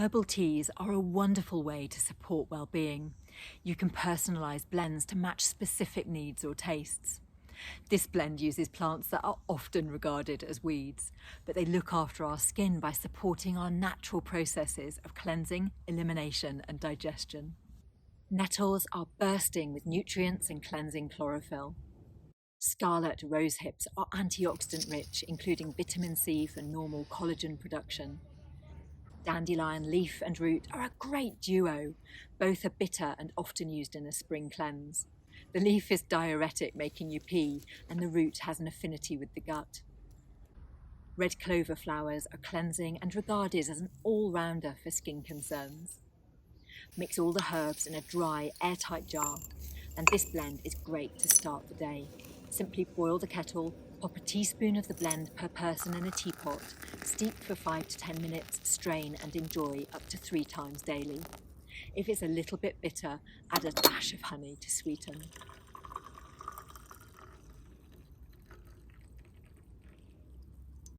Herbal teas are a wonderful way to support well-being. You can personalise blends to match specific needs or tastes. This blend uses plants that are often regarded as weeds, but they look after our skin by supporting our natural processes of cleansing, elimination and digestion. Nettles are bursting with nutrients and cleansing chlorophyll. Scarlet rosehips are antioxidant rich, including vitamin C for normal collagen production. Dandelion leaf and root are a great duo. Both are bitter and often used in a spring cleanse. The leaf is diuretic, making you pee, and the root has an affinity with the gut. Red clover flowers are cleansing and regarded as an all-rounder for skin concerns. Mix all the herbs in a dry, airtight jar, and this blend is great to start the day. Simply boil the kettle, pop a teaspoon of the blend per person in a teapot, steep for 5 to 10 minutes, strain and enjoy up to 3 times daily. If it's a little bit bitter, add a dash of honey to sweeten.